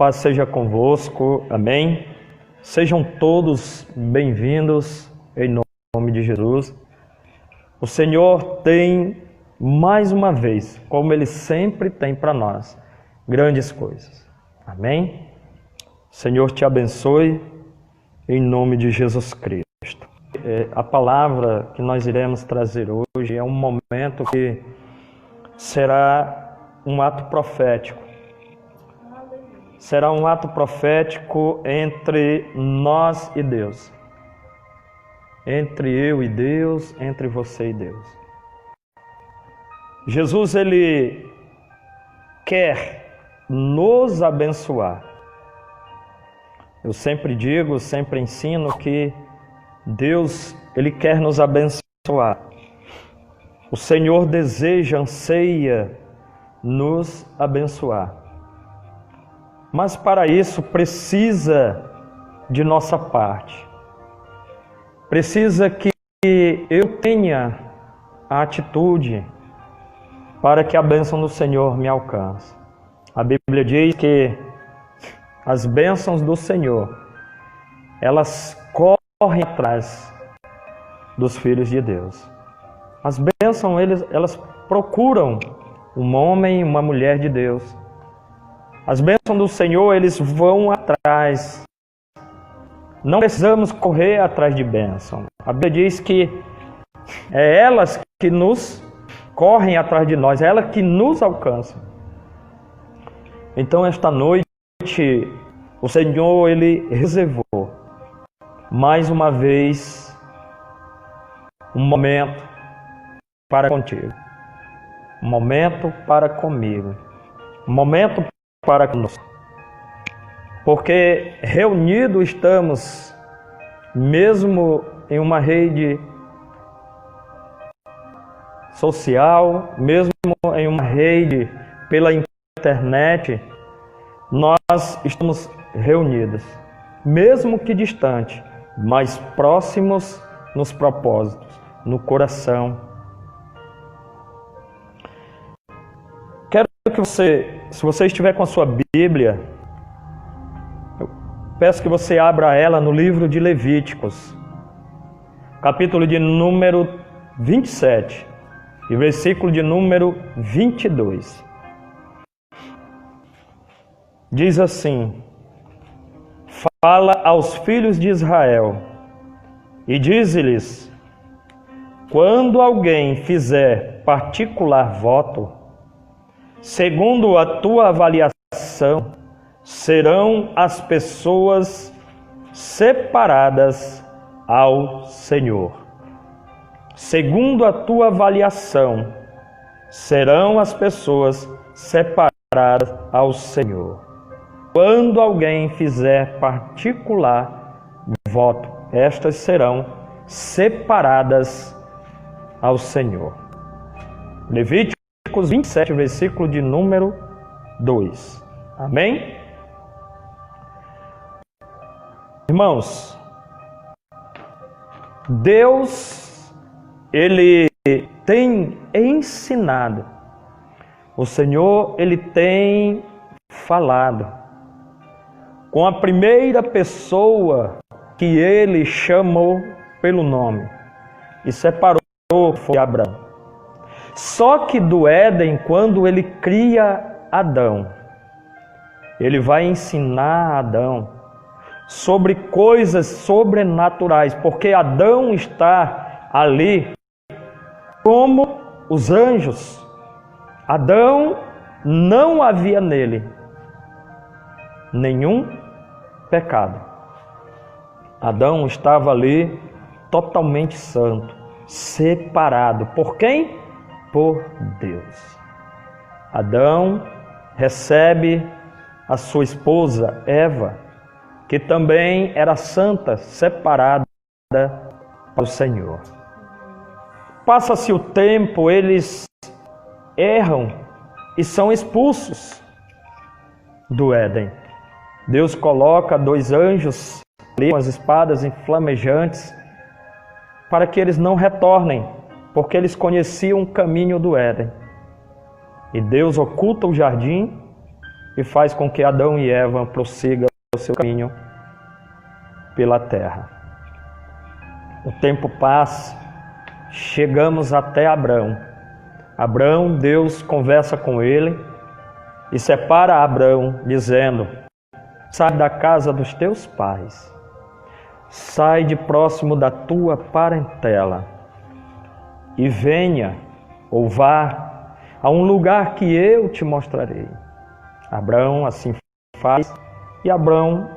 Paz seja convosco, amém? Sejam todos bem-vindos em nome de Jesus. O Senhor tem, mais uma vez, como Ele sempre tem para nós, grandes coisas, amém? O Senhor te abençoe em nome de Jesus Cristo. A palavra que nós iremos trazer hoje é um momento que será um ato profético. Será um ato profético entre nós e Deus. Entre eu e Deus, entre você e Deus. Jesus, Ele quer nos abençoar. Eu sempre digo, sempre ensino que Deus, Ele quer nos abençoar. O Senhor deseja, anseia nos abençoar. Mas para isso precisa de nossa parte. Precisa que eu tenha a atitude para que a bênção do Senhor me alcance. A Bíblia diz que as bênçãos do Senhor, elas correm atrás dos filhos de Deus. As bênçãos, elas procuram um homem e uma mulher de Deus. As bênçãos do Senhor, eles vão atrás. Não precisamos correr atrás de bênção. A Bíblia diz que é elas que nos correm atrás de nós, é ela que nos alcança. Então, esta noite, o Senhor, Ele reservou mais uma vez um momento para contigo, um momento para comigo, um momento para conosco, porque reunidos estamos, mesmo em uma rede social, mesmo em uma rede pela internet, nós estamos reunidos, mesmo que distante, mas próximos nos propósitos, no coração. Quero que você, se você estiver com a sua Bíblia, eu peço que você abra ela no livro de Levíticos, capítulo de número 27 e versículo de número 22. Diz assim: fala aos filhos de Israel e dize-lhes: quando alguém fizer particular voto, segundo a tua avaliação, serão as pessoas separadas ao Senhor. Segundo a tua avaliação, serão as pessoas separadas ao Senhor. Quando alguém fizer particular voto, estas serão separadas ao Senhor. Levíticos 27, versículo de número 2. Amém? Irmãos, Deus, Ele tem ensinado. O Senhor, Ele tem falado. Com a primeira pessoa que Ele chamou pelo nome e separou foi Abraão. Só que do Éden, quando Ele cria Adão, Ele vai ensinar Adão sobre coisas sobrenaturais, porque Adão está ali como os anjos. Adão, não havia nele nenhum pecado. Adão estava ali totalmente santo, separado. Por quem? Por Deus. Adão recebe a sua esposa Eva, que também era santa, separada para o Senhor. Passa-se o tempo, eles erram e são expulsos do Éden. Deus coloca 2 anjos ali com as espadas inflamejantes para que eles não retornem, porque eles conheciam o caminho do Éden. E Deus oculta o jardim e faz com que Adão e Eva prossigam o seu caminho pela terra. O tempo passa, chegamos até Abrão. Abrão, Deus conversa com ele e separa Abrão, dizendo: sai da casa dos teus pais, sai de próximo da tua parentela e venha ou vá a um lugar que eu te mostrarei. Abrão assim faz e Abrão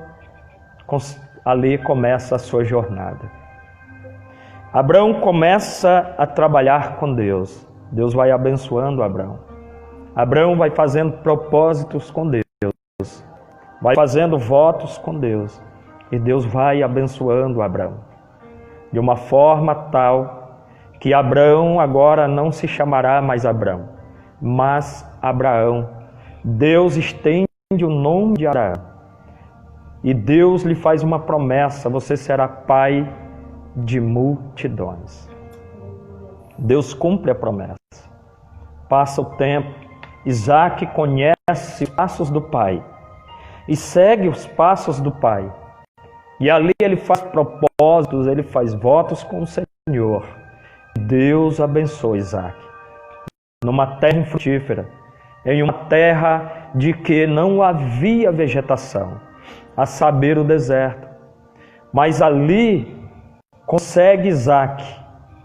ali começa a sua jornada. Abrão começa a trabalhar com Deus. Deus vai abençoando Abrão. Abrão vai fazendo propósitos com Deus. Vai fazendo votos com Deus. E Deus vai abençoando Abrão. De uma forma tal que Abrão agora não se chamará mais Abrão, mas Abraão. Deus estende o nome de Abraão. E Deus lhe faz uma promessa: você será pai de multidões. Deus cumpre a promessa. Passa o tempo, Isaac conhece os passos do pai e segue os passos do pai. E ali ele faz propósitos, ele faz votos com o Senhor. Deus abençoa Isaac numa terra infrutífera, em uma terra de que não havia vegetação, a saber, o deserto. Mas ali consegue Isaac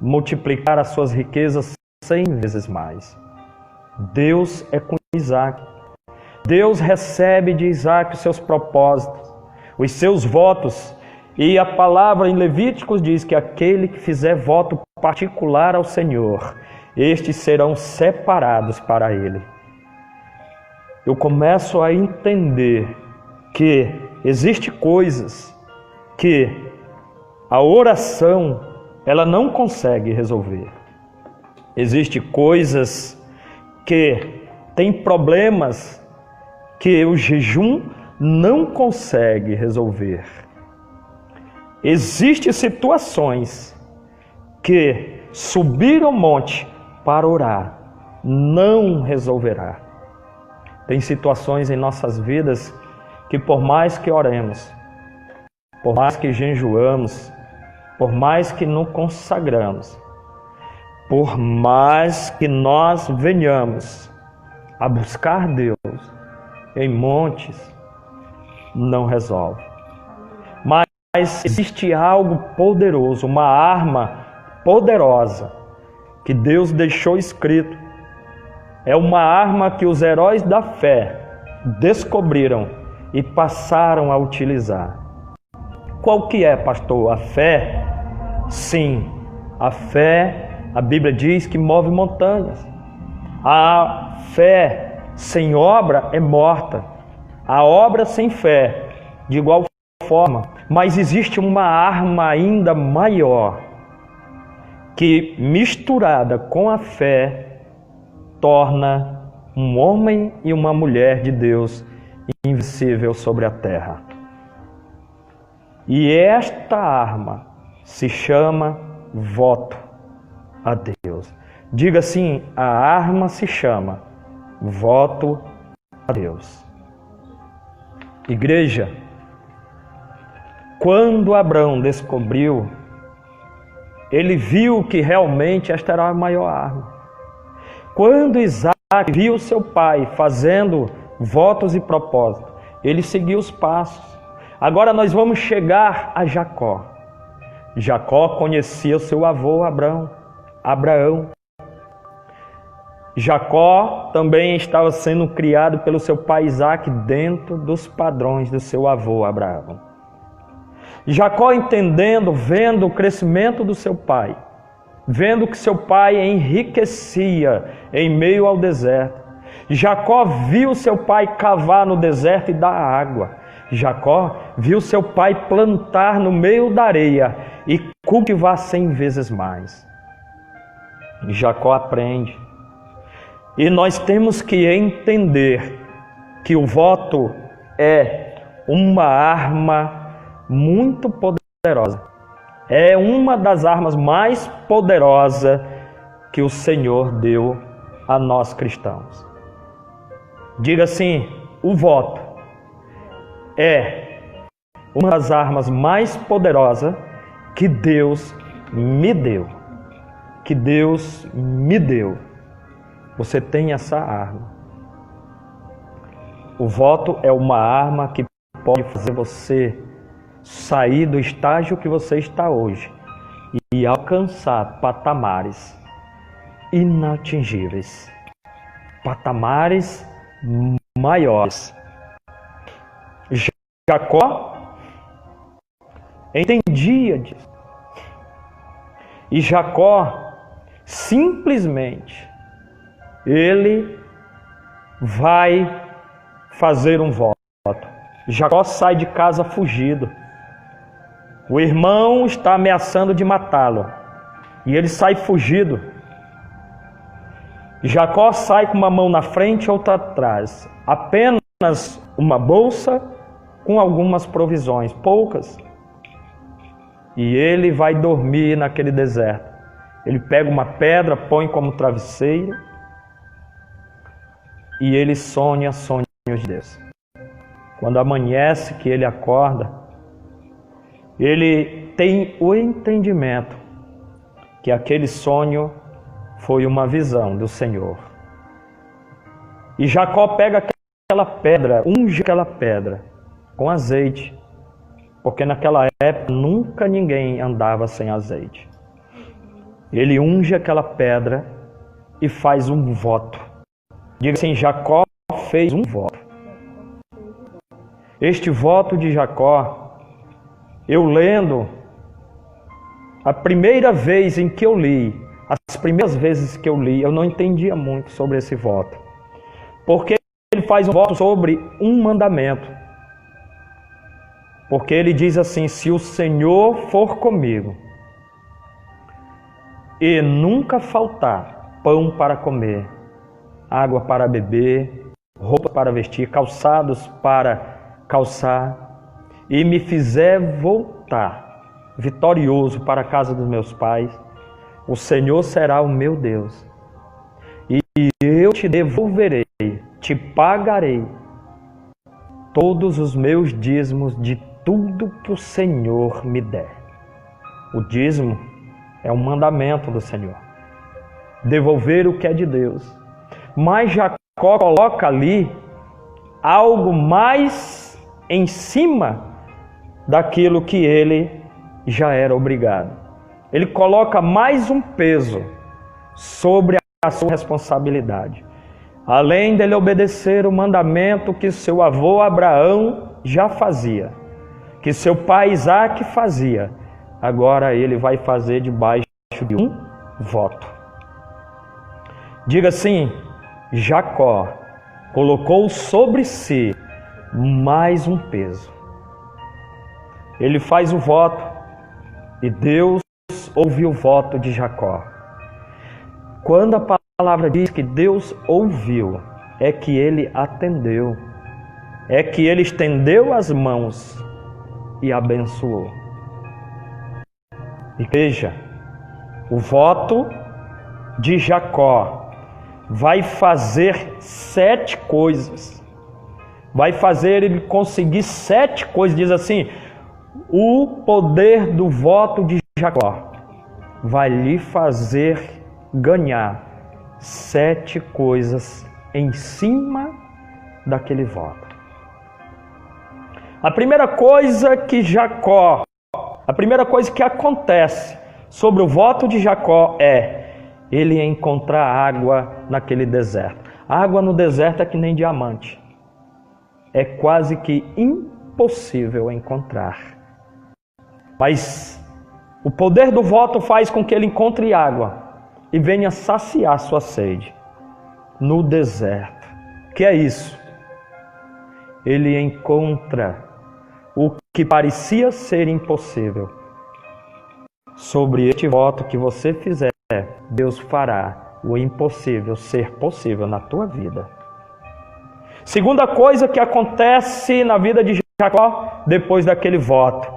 multiplicar as suas riquezas 100 vezes mais. Deus é com Isaac. Deus recebe de Isaac os seus propósitos, os seus votos. E a palavra em Levíticos diz que aquele que fizer voto particular ao Senhor, estes serão separados para ele. Eu começo a entender que existem coisas que a oração ela não consegue resolver. Existem coisas que têm problemas que o jejum não consegue resolver. Existem situações que subir ao monte para orar não resolverá. Tem situações em nossas vidas que por mais que oremos, por mais que jejuamos, por mais que nos consagramos, por mais que nós venhamos a buscar Deus em montes, não resolve. Mas existe algo poderoso, uma arma poderosa que Deus deixou escrito. É uma arma que os heróis da fé descobriram e passaram a utilizar. Qual que é, pastor? A fé? Sim, a fé, a Bíblia diz que move montanhas. A fé sem obra é morta. A obra sem fé, de igual forma. Mas existe uma arma ainda maior, que misturada com a fé, torna um homem e uma mulher de Deus invencível sobre a terra. E esta arma se chama voto a Deus. Diga assim: a arma se chama voto a Deus. Igreja, quando Abrão descobriu, ele viu que realmente esta era a maior arma. Quando Isaac viu seu pai fazendo votos e propósitos, ele seguiu os passos. Agora nós vamos chegar a Jacó. Jacó conhecia o seu avô Abraão. Jacó também estava sendo criado pelo seu pai Isaac dentro dos padrões do seu avô Abraão. Jacó entendendo, vendo o crescimento do seu pai, vendo que seu pai enriquecia em meio ao deserto. Jacó viu seu pai cavar no deserto e dar água. Jacó viu seu pai plantar no meio da areia e cultivar 100 vezes mais. Jacó aprende. E nós temos que entender que o voto é uma arma muito poderosa. É uma das armas mais poderosas que o Senhor deu a nós cristãos. Diga assim: o voto é uma das armas mais poderosas que Deus me deu. Que Deus me deu. Você tem essa arma. O voto é uma arma que pode fazer você sair do estágio que você está hoje e alcançar patamares inatingíveis, patamares maiores. Jacó entendia disso. E Jacó simplesmente ele vai fazer um voto. Jacó sai de casa fugido. O irmão está ameaçando de matá-lo e ele sai fugido. Jacó sai com uma mão na frente e outra atrás, apenas uma bolsa com algumas provisões, poucas. E ele vai dormir naquele deserto. Ele pega uma pedra, põe como travesseiro e ele sonha sonhos de Deus. Quando amanhece, que ele acorda, ele tem o entendimento que aquele sonho foi uma visão do Senhor. E Jacó pega aquela pedra, unge aquela pedra com azeite, porque naquela época nunca ninguém andava sem azeite. Ele unge aquela pedra e faz um voto. Diga assim, Jacó fez um voto. Este voto de Jacó, eu lendo, a primeira vez em que eu li, as primeiras vezes que eu li, eu não entendia muito sobre esse voto. Porque ele faz um voto sobre um mandamento. Porque ele diz assim, se o Senhor for comigo e nunca faltar pão para comer, água para beber, roupa para vestir, calçados para calçar, e me fizer voltar vitorioso para a casa dos meus pais, o Senhor será o meu Deus, e eu te devolverei, te pagarei todos os meus dízimos de tudo que o Senhor me der. O dízimo é um mandamento do Senhor. Devolver o que é de Deus. Mas Jacó coloca ali algo mais em cima daquilo que ele já era obrigado. Ele coloca mais um peso sobre a sua responsabilidade. Além dele obedecer o mandamento que seu avô Abraão já fazia, que seu pai Isaac fazia, agora ele vai fazer debaixo de um voto. Diga assim, Jacó colocou sobre si mais um peso. Ele faz o voto e Deus ouve o voto de Jacó. Quando a palavra diz que Deus ouviu, é que ele atendeu, é que ele estendeu as mãos e abençoou. E veja, o voto de Jacó vai fazer 7 coisas. Vai fazer ele conseguir 7 coisas. Diz assim, o poder do voto de Jacó vai lhe fazer ganhar 7 coisas em cima daquele voto. A primeira coisa que acontece sobre o voto de Jacó é ele encontrar água naquele deserto. A água no deserto é que nem diamante. É quase que impossível encontrar. Mas o poder do voto faz com que ele encontre água e venha saciar sua sede no deserto. Que é isso? Ele encontra o que parecia ser impossível. Sobre este voto que você fizer, Deus fará o impossível ser possível na tua vida. Segunda coisa que acontece na vida de Jacó, depois daquele voto,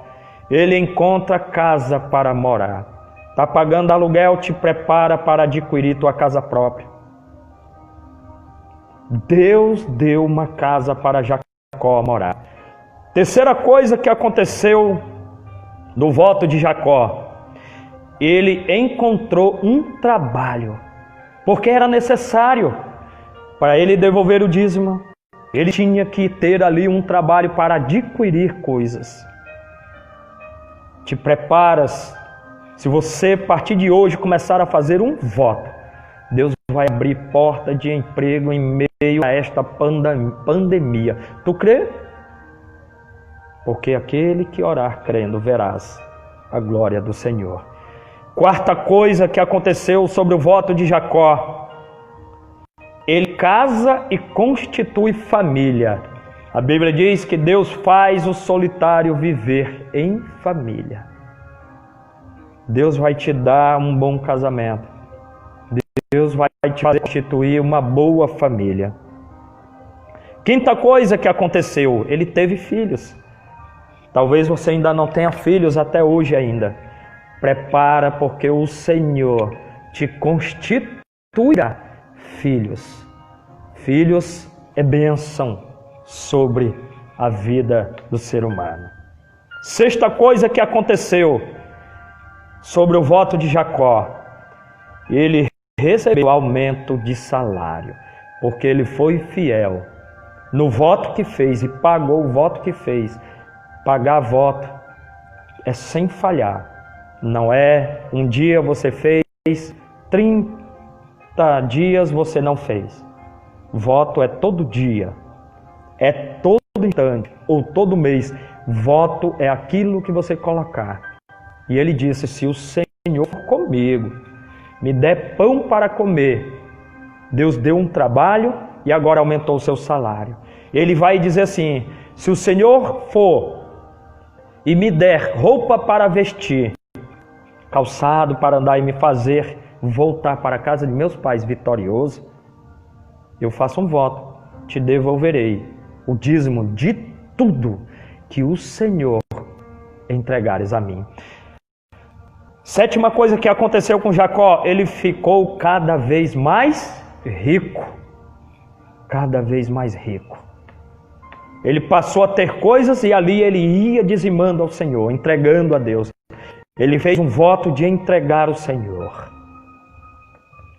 ele encontra casa para morar. Está pagando aluguel, te prepara para adquirir tua casa própria. Deus deu uma casa para Jacó morar. Terceira coisa que aconteceu no voto de Jacó, ele encontrou um trabalho, porque era necessário para ele devolver o dízimo. Ele tinha que ter ali um trabalho para adquirir coisas. Te preparas, se você a partir de hoje começar a fazer um voto, Deus vai abrir porta de emprego em meio a esta pandemia. Tu crê? Porque aquele que orar crendo verás a glória do Senhor. Quarta coisa que aconteceu sobre o voto de Jacó, ele casa e constitui família. A Bíblia diz que Deus faz o solitário viver em família. Deus vai te dar um bom casamento. Deus vai te fazer constituir uma boa família. Quinta coisa que aconteceu, ele teve filhos. Talvez você ainda não tenha filhos até hoje ainda. Prepara, porque o Senhor te constituirá filhos. Filhos é bênção sobre a vida do ser humano. Sexta coisa que aconteceu sobre o voto de Jacó, ele recebeu aumento de salário, porque ele foi fiel no voto que fez e pagou o voto que fez. Pagar voto é sem falhar. Não é um dia você fez, 30 dias você não fez. Voto é todo dia, é todo instante ou todo mês. Voto é aquilo que você colocar. E ele disse: se o Senhor for comigo, me der pão para comer. Deus deu um trabalho e agora aumentou o seu salário. Ele vai dizer assim: se o Senhor for e me der roupa para vestir, calçado para andar e me fazer voltar para a casa de meus pais vitorioso, eu faço um voto, te devolverei o dízimo de tudo que o Senhor entregares a mim. Sétima coisa que aconteceu com Jacó, ele ficou cada vez mais rico. Cada vez mais rico. Ele passou a ter coisas e ali ele ia dizimando ao Senhor, entregando a Deus. Ele fez um voto de entregar ao Senhor.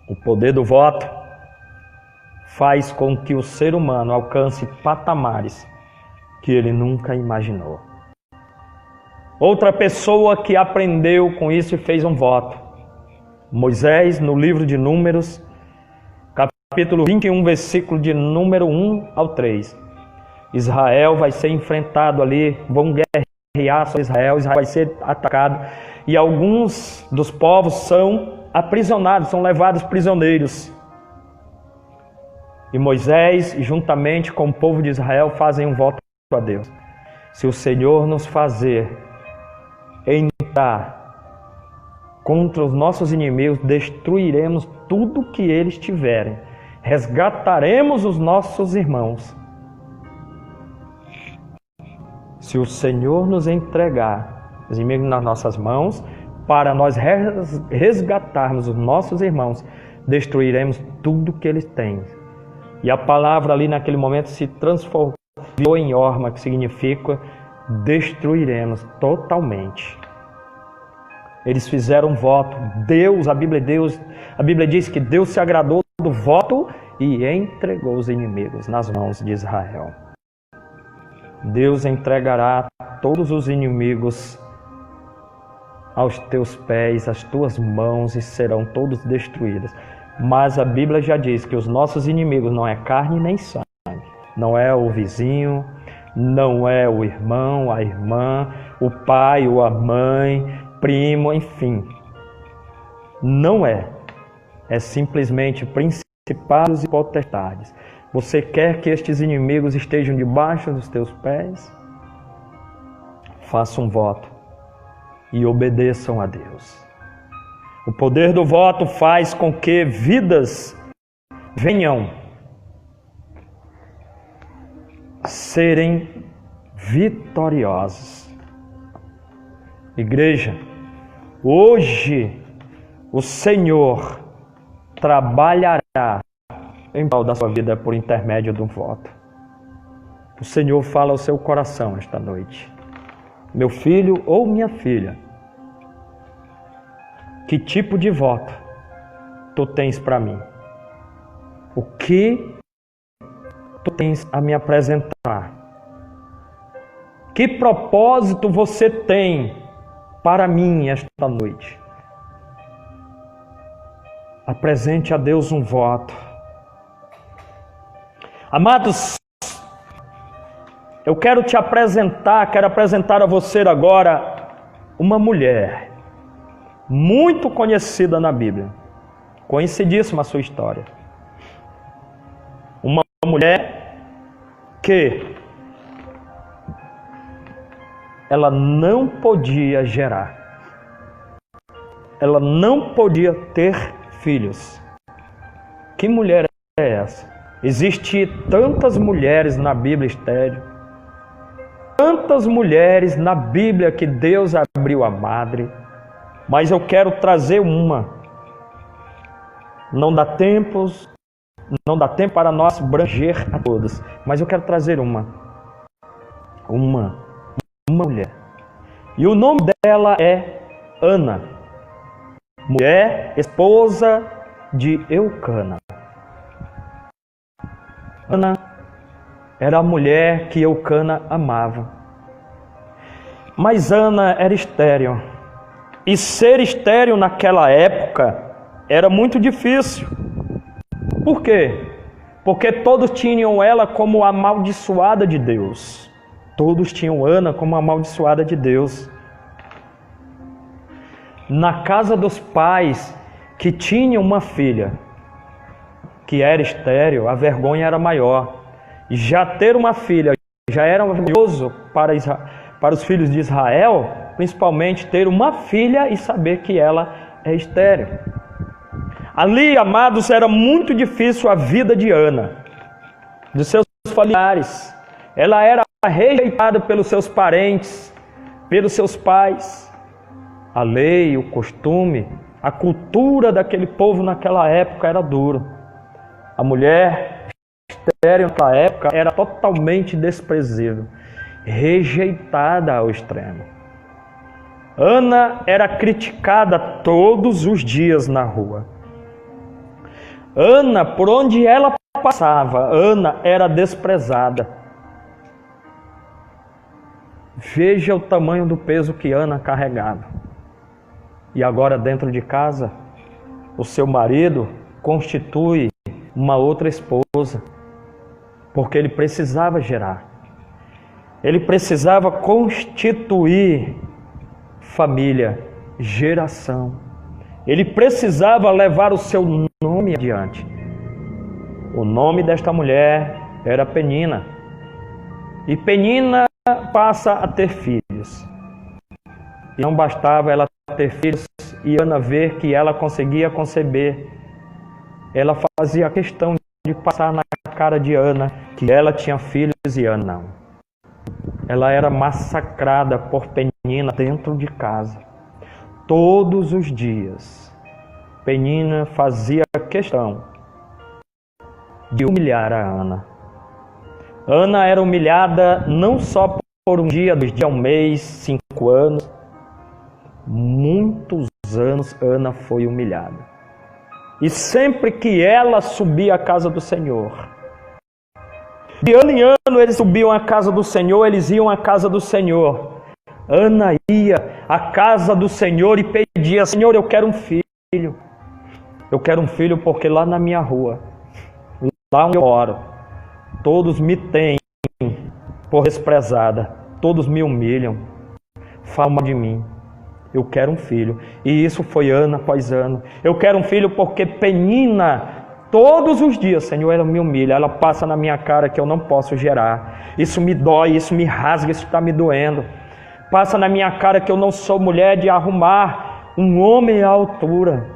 O poder do voto faz com que o ser humano alcance patamares que ele nunca imaginou. Outra pessoa que aprendeu com isso e fez um voto, Moisés, no livro de Números, capítulo 21, versículo de número 1 ao 3. Israel vai ser enfrentado ali, vão guerrear sobre Israel vai ser atacado, e alguns dos povos são aprisionados, são levados prisioneiros. E Moisés, juntamente com o povo de Israel, fazem um voto a Deus: se o Senhor nos fazer entrar contra os nossos inimigos, destruiremos tudo que eles tiverem, resgataremos os nossos irmãos. Se o Senhor nos entregar os inimigos nas nossas mãos, para nós resgatarmos os nossos irmãos, destruiremos tudo que eles têm. E a palavra ali naquele momento se transformou em orma, que significa destruiremos totalmente. Eles fizeram um voto. A Bíblia diz que Deus se agradou do voto e entregou os inimigos nas mãos de Israel. Deus entregará todos os inimigos aos teus pés, às tuas mãos, e serão todos destruídos. Mas a Bíblia já diz que os nossos inimigos não é carne nem sangue, não é o vizinho, não é o irmão, a irmã, o pai ou a mãe, primo, enfim. Não é. É simplesmente principados e potestades. Você quer que estes inimigos estejam debaixo dos teus pés? Faça um voto e obedeçam a Deus. O poder do voto faz com que vidas venham serem vitoriosas. Igreja, hoje o Senhor trabalhará em prol da sua vida por intermédio de um voto. O Senhor fala ao seu coração esta noite. Meu filho ou minha filha, que tipo de voto tu tens para mim? O que tu tens a me apresentar? Que propósito você tem para mim esta noite? Apresente a Deus um voto. Amados, eu quero apresentar a você agora uma mulher muito conhecida na Bíblia. Conhecidíssima a sua história. Uma mulher que ela não podia gerar. Ela não podia ter filhos. Que mulher é essa? Existem tantas mulheres na Bíblia estéril. Tantas mulheres na Bíblia que Deus abriu a madre. Mas eu quero trazer uma. Não dá tempo para nós abranger a todas. Mas eu quero trazer uma mulher. E o nome dela é Ana, mulher, esposa de Eucana. Ana era a mulher que Eucana amava. Mas Ana era estéril. E ser estéril naquela época era muito difícil. Por quê? Porque todos tinham ela como amaldiçoada de Deus. Todos tinham Ana como amaldiçoada de Deus. Na casa dos pais que tinham uma filha que era estéril, a vergonha era maior. Já ter uma filha já era maravilhoso para os filhos de Israel, principalmente ter uma filha e saber que ela é estéril. Ali, amados, era muito difícil a vida de Ana, dos seus familiares. Ela era rejeitada pelos seus parentes, pelos seus pais. A lei, o costume, a cultura daquele povo naquela época era dura. A mulher estéril naquela época era totalmente desprezível, rejeitada ao extremo. Ana era criticada todos os dias na rua. Ana, por onde ela passava, Ana era desprezada. Veja o tamanho do peso que Ana carregava. E agora dentro de casa, o seu marido constitui uma outra esposa, porque ele precisava gerar. Ele precisava constituir família, geração. Ele precisava levar o seu nome adiante. O nome desta mulher era Penina. E Penina passa a ter filhos. E não bastava ela ter filhos e Ana ver que ela conseguia conceber. Ela fazia questão de passar na cara de Ana que ela tinha filhos e Ana não. Ela era massacrada por Penina dentro de casa. Todos os dias, Penina fazia questão de humilhar a Ana. Ana era humilhada não só por um dia, 2 dias, 1 mês, 5 anos. Muitos anos Ana foi humilhada. E sempre que ela subia à casa do Senhor, de ano em ano eles subiam à casa do Senhor, eles iam à casa do Senhor. Ana ia à casa do Senhor e pedia: Senhor, eu quero um filho. Eu quero um filho porque lá na minha rua, lá onde eu moro, todos me têm por desprezada, todos me humilham, falam de mim. Eu quero um filho. E isso foi ano após ano. Eu quero um filho porque Penina, todos os dias, Senhor, ela me humilha. Ela passa na minha cara que eu não posso gerar. Isso me dói, isso me rasga, isso está me doendo. Passa na minha cara que eu não sou mulher de arrumar um homem à altura.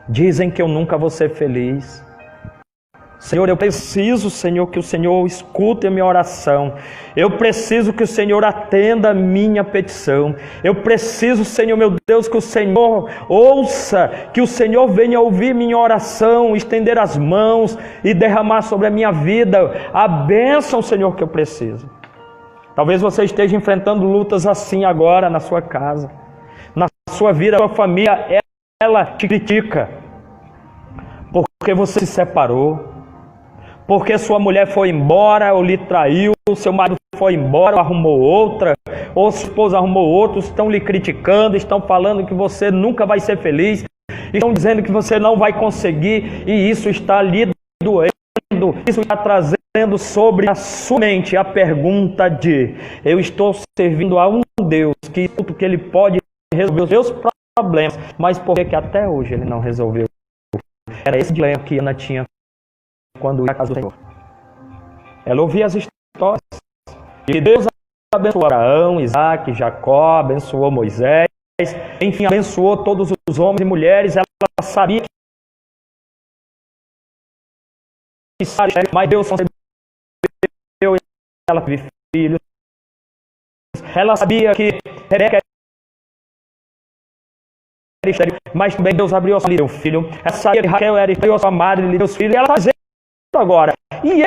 Dizem que eu nunca vou ser feliz. Senhor, eu preciso, Senhor, que o Senhor escute a minha oração. Eu preciso que o Senhor atenda a minha petição. Eu preciso, Senhor, meu Deus, que o Senhor ouça, que o Senhor venha ouvir minha oração, estender as mãos e derramar sobre a minha vida a bênção, Senhor, que eu preciso. Talvez você esteja enfrentando lutas assim agora na sua casa, na sua vida, na sua família. Ela te critica porque você se separou, porque sua mulher foi embora ou lhe traiu, seu marido foi embora, arrumou outra, ou sua esposa arrumou outro, estão lhe criticando, estão falando que você nunca vai ser feliz, estão dizendo que você não vai conseguir, e isso está lhe doendo, isso está trazendo sobre a sua mente a pergunta de: eu estou servindo a um Deus que Ele pode resolver os meus problemas, mas por que até hoje Ele não resolveu? Era esse dilema que Ana tinha quando ia à casa do Senhor. Ela ouvia as histórias. E Deus abençoou Abraão, Isaac, Jacó, abençoou Moisés, enfim, abençoou todos os homens e mulheres. Ela sabia que mas Deus concedeu e ela teve filhos. Ela sabia que Rebeca era estéril, mas também Deus abriu a sua vida, um filho. Ela sabia que Raquel era estéril, a sua madre lhe deu os filhos. E ela está dizendo agora: e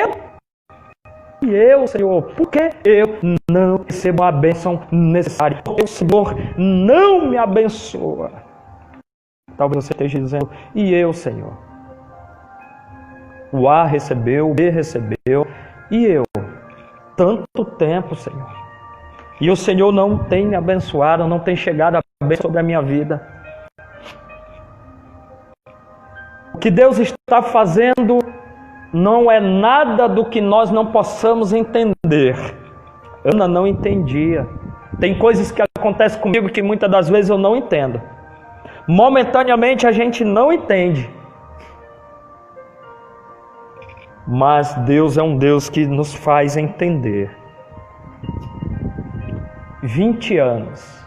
eu, Senhor, por que eu não recebo a bênção necessária? Porque o Senhor não me abençoa. Talvez você esteja dizendo: e eu, Senhor? O A recebeu, o B recebeu, e eu? Tanto tempo, Senhor. E o Senhor não tem me abençoado, não tem chegado a bênção sobre a minha vida. O que Deus está fazendo não é nada do que nós não possamos entender. Ana não entendia. Tem coisas que acontecem comigo que muitas das vezes eu não entendo. Momentaneamente a gente não entende. Mas Deus é um Deus que nos faz entender. 20 anos,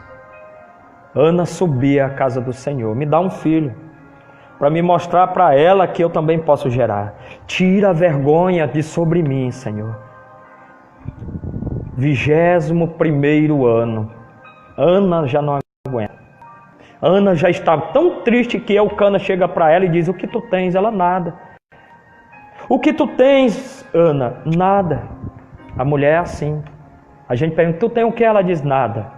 Ana subia à casa do Senhor: me dá um filho, para me mostrar para ela que eu também posso gerar. Tira a vergonha de sobre mim, Senhor. 21º ano. Ana já não aguenta. Ana já está tão triste que Elcana chega para ela e diz: o que tu tens? Ela: nada. O que tu tens, Ana? Nada. A mulher é assim. A gente pergunta: tu tem o que? Ela diz: nada.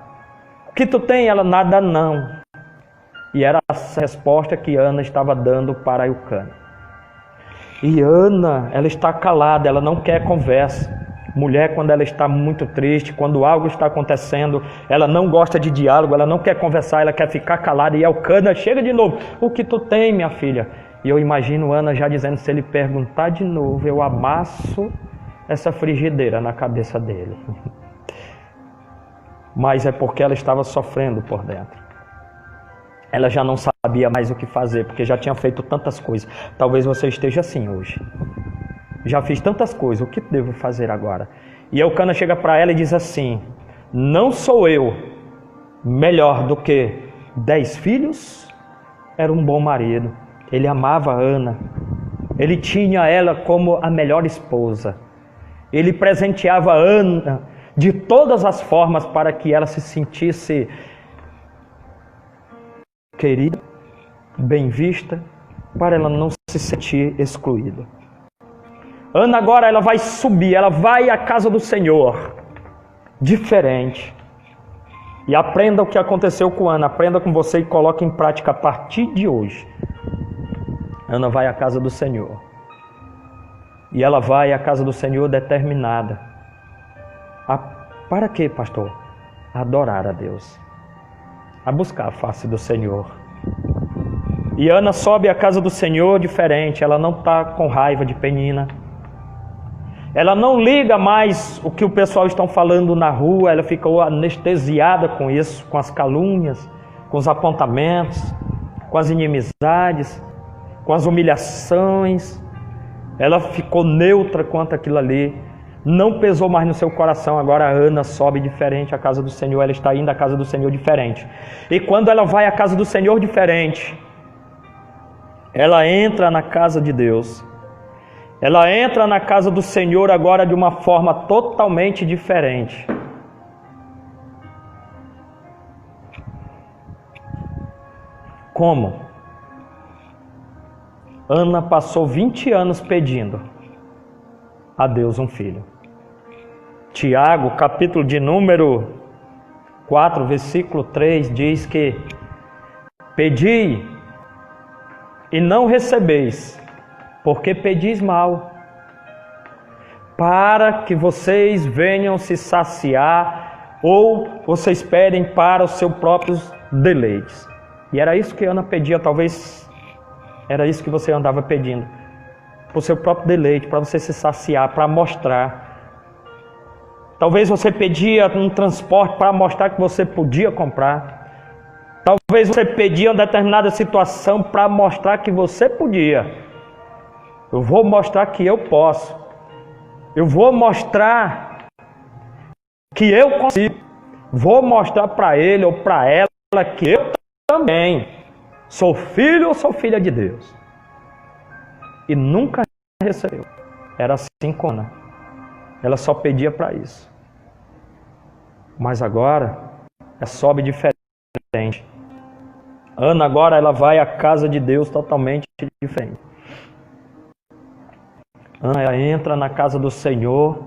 O que tu tem? Ela: nada não. E era a resposta que Ana estava dando para Elcana. E Ana, ela está calada, ela não quer conversa. Mulher, quando ela está muito triste, quando algo está acontecendo, ela não gosta de diálogo, ela não quer conversar, ela quer ficar calada. E Elcana chega de novo: o que tu tem, minha filha? E eu imagino Ana já dizendo: se ele perguntar de novo, eu amasso essa frigideira na cabeça dele. Mas é porque ela estava sofrendo por dentro. Ela já não sabia mais o que fazer, porque já tinha feito tantas coisas. Talvez você esteja assim hoje. Já fiz tantas coisas, o que devo fazer agora? E Elcana chega para ela e diz assim: não sou eu melhor do que 10 filhos? Era um bom marido. Ele amava Ana. Ele tinha ela como a melhor esposa. Ele presenteava Ana de todas as formas para que ela se sentisse querida, bem vista, para ela não se sentir excluída. Ana agora ela vai subir, ela vai à casa do Senhor, diferente. E aprenda o que aconteceu com Ana, aprenda com você e coloque em prática a partir de hoje. Ana vai à casa do Senhor. E ela vai à casa do Senhor determinada. Para quê, pastor? A adorar a Deus. A buscar a face do Senhor. E Ana sobe à casa do Senhor diferente. Ela não está com raiva de Penina. Ela não liga mais o que o pessoal está falando na rua. Ela ficou anestesiada com isso, com as calúnias, com os apontamentos, com as inimizades, com as humilhações. Ela ficou neutra quanto aquilo ali. Não pesou mais no seu coração. Agora a Ana sobe diferente à casa do Senhor. Ela está indo à casa do Senhor diferente. E quando ela vai à casa do Senhor diferente, ela entra na casa de Deus. ela entra na casa do Senhor agora de uma forma totalmente diferente. Como? Ana passou 20 anos pedindo a Deus um filho. Tiago, capítulo de número 4, versículo 3, diz que pedi e não recebeis, porque pedis mal, para que vocês venham se saciar, ou vocês pedem para os seus próprios deleites. E era isso que Ana pedia, talvez era isso que você andava pedindo, para o seu próprio deleite, para você se saciar, para mostrar. Talvez você pedia um transporte para mostrar que você podia comprar. Talvez você pedia uma determinada situação para mostrar que você podia. Eu vou mostrar que eu posso. Eu vou mostrar que eu consigo. Vou mostrar para ele ou para ela que eu também sou filho ou sou filha de Deus. E nunca recebeu. Era assim com Ana. Ela só pedia para isso. Mas agora é sobe diferente. Ana agora ela vai à casa de Deus totalmente diferente. Ana ela entra na casa do Senhor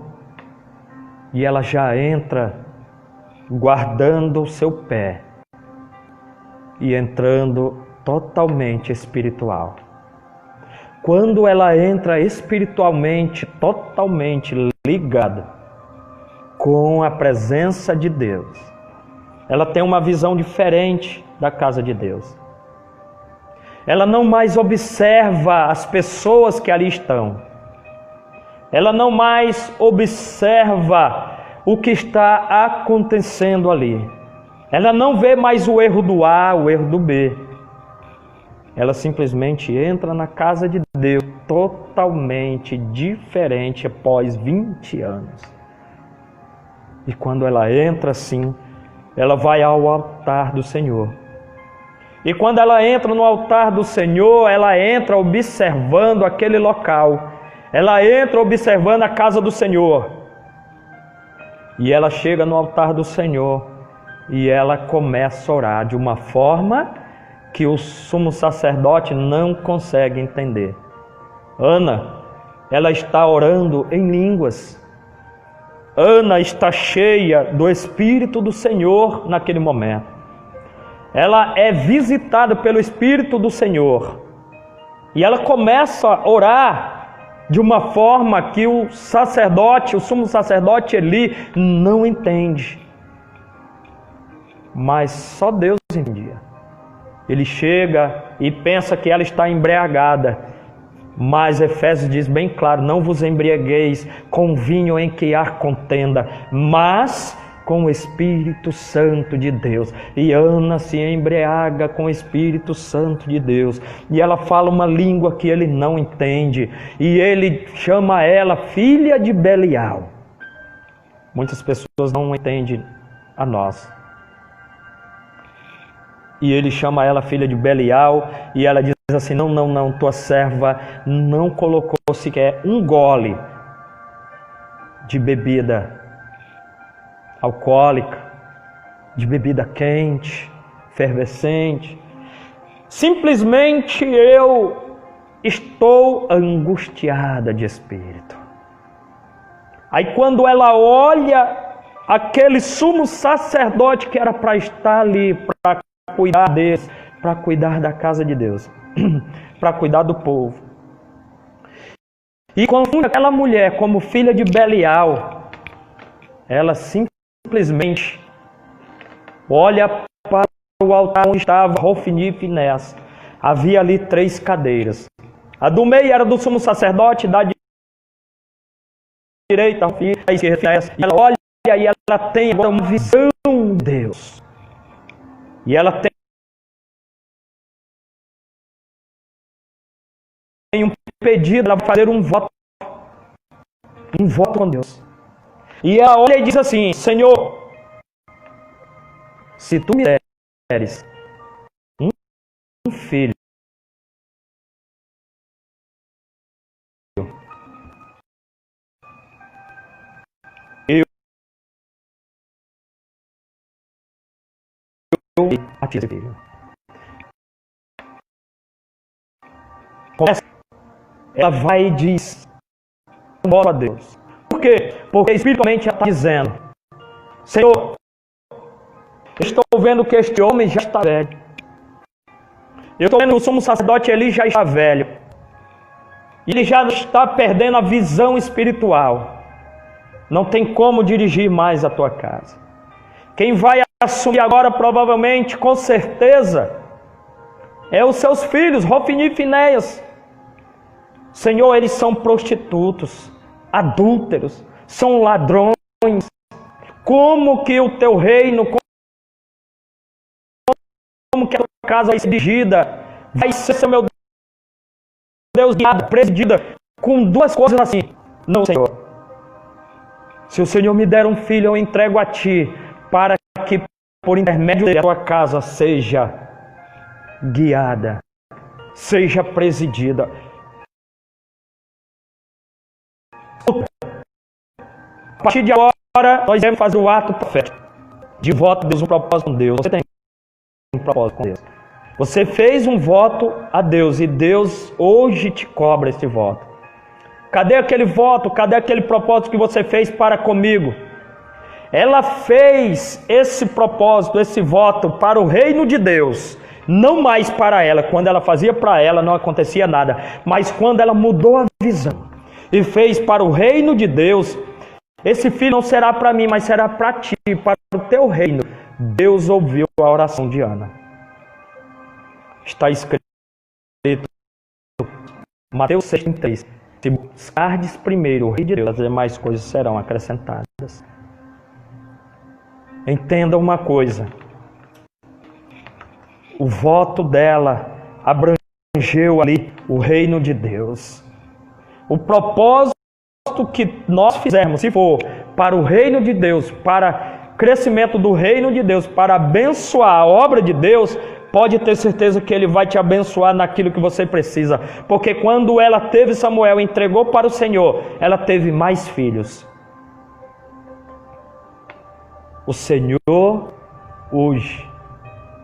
e ela já entra guardando o seu pé e entrando totalmente espiritual. Quando ela entra espiritualmente, totalmente ligada com a presença de Deus, ela tem uma visão diferente da casa de Deus. Ela não mais observa as pessoas que ali estão. Ela não mais observa o que está acontecendo ali. Ela não vê mais o erro do A, o erro do B. Ela simplesmente entra na casa de Deus totalmente diferente após 20 anos. E quando ela entra assim, ela vai ao altar do Senhor. E quando ela entra no altar do Senhor, ela entra observando aquele local. Ela entra observando a casa do Senhor. E ela chega no altar do Senhor e ela começa a orar de uma forma que o sumo sacerdote não consegue entender. Ana, ela está orando em línguas. Ana está cheia do Espírito do Senhor naquele momento. Ela é visitada pelo Espírito do Senhor. E ela começa a orar de uma forma que o sacerdote, o sumo sacerdote Eli, não entende. Mas só Deus entendia. Ele chega e pensa que ela está embriagada. Mas Efésios diz bem claro: não vos embriagueis com vinho em que há contenda, mas com o Espírito Santo de Deus. E Ana se embriaga com o Espírito Santo de Deus. E ela fala uma língua que ele não entende. E ele chama ela filha de Belial. Muitas pessoas não entendem a nós. E ele chama ela filha de Belial, e ela diz assim: não, tua serva não colocou sequer um gole de bebida alcoólica, de bebida quente, fervescente. Simplesmente eu estou angustiada de espírito. Aí quando ela olha aquele sumo sacerdote que era para estar ali, para cuidar deles, para cuidar da casa de Deus, para cuidar do povo, e confunde aquela mulher como filha de Belial, ela simplesmente olha para o altar onde estava Hofni e Finéias. Havia ali 3 cadeiras. A do meio era do sumo sacerdote, da direita, a esquerda, Finéias. E ela olha e ela tem agora uma visão de Deus. E ela tem um pedido, ela vai fazer um voto com Deus. E ela olha e diz assim: Senhor, se tu me deres um filho, a ti, filho. Ela vai e diz a Deus. Por quê? Porque espiritualmente ela está dizendo: Senhor, estou vendo que este homem já está velho. Eu estou vendo que o sumo sacerdote Eli já está velho. Ele já está perdendo a visão espiritual. Não tem como dirigir mais a tua casa. Quem vai assumir agora, provavelmente, com certeza, é os seus filhos, Hofni e Finéias. Senhor, eles são prostitutos, adúlteros, são ladrões. Como que o teu reino, como que a tua casa vai ser dirigida, vai ser, meu Deus, guiada, presidida com duas coisas assim? Não, Senhor. Se o Senhor me der um filho, eu entrego a ti, para que por intermédio dele a tua casa seja guiada, seja presidida. A partir de agora, nós devemos fazer o ato profético de voto a Deus, um propósito com Deus. Você tem um propósito com Deus. Você fez um voto a Deus e Deus hoje te cobra esse voto. Cadê aquele voto? Cadê aquele propósito que você fez para comigo? Ela fez esse propósito, esse voto para o reino de Deus, não mais para ela. Quando ela fazia para ela não acontecia nada, mas quando ela mudou a visão e fez para o reino de Deus, esse filho não será para mim, mas será para ti, para o teu reino. Deus ouviu a oração de Ana. Está escrito Mateus 6,3: se buscardes primeiro o reino de Deus, as demais coisas serão acrescentadas. Entenda uma coisa: o voto dela abrangeu ali o reino de Deus. O propósito que nós fizermos, se for para o reino de Deus, para crescimento do reino de Deus, para abençoar a obra de Deus, pode ter certeza que Ele vai te abençoar naquilo que você precisa. Porque quando ela teve Samuel e entregou para o Senhor, ela teve mais filhos. O Senhor, hoje,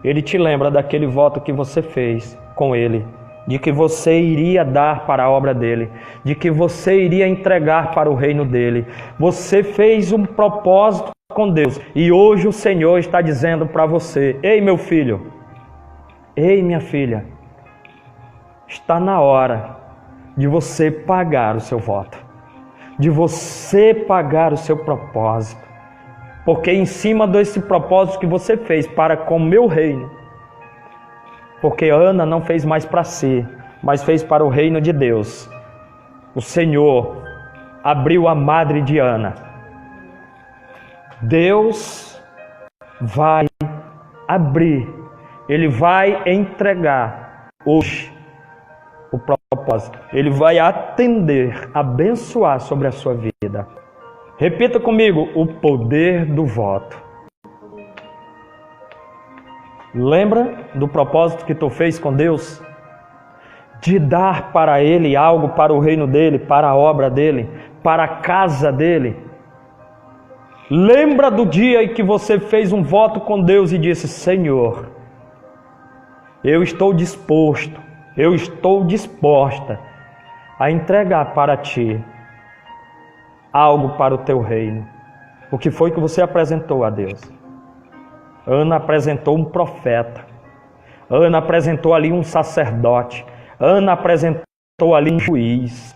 Ele te lembra daquele voto que você fez com Ele, de que você iria dar para a obra dEle, de que você iria entregar para o reino dEle. Você fez um propósito com Deus e hoje o Senhor está dizendo para você: ei, meu filho, ei, minha filha, está na hora de você pagar o seu voto, de você pagar o seu propósito. Porque em cima desse propósito que você fez para com o meu reino, porque Ana não fez mais para si, mas fez para o reino de Deus, o Senhor abriu a madre de Ana. Deus vai abrir, Ele vai entregar hoje o propósito, Ele vai atender, abençoar sobre a sua vida. Repita comigo: o poder do voto. Lembra do propósito que tu fez com Deus? De dar para Ele algo, para o reino dEle, para a obra dEle, para a casa dEle. Lembra do dia em que você fez um voto com Deus e disse: Senhor, eu estou disposto, eu estou disposta a entregar para Ti algo para o Teu reino. O que foi que você apresentou a Deus? Ana apresentou um profeta. Ana apresentou ali um sacerdote. Ana apresentou ali um juiz.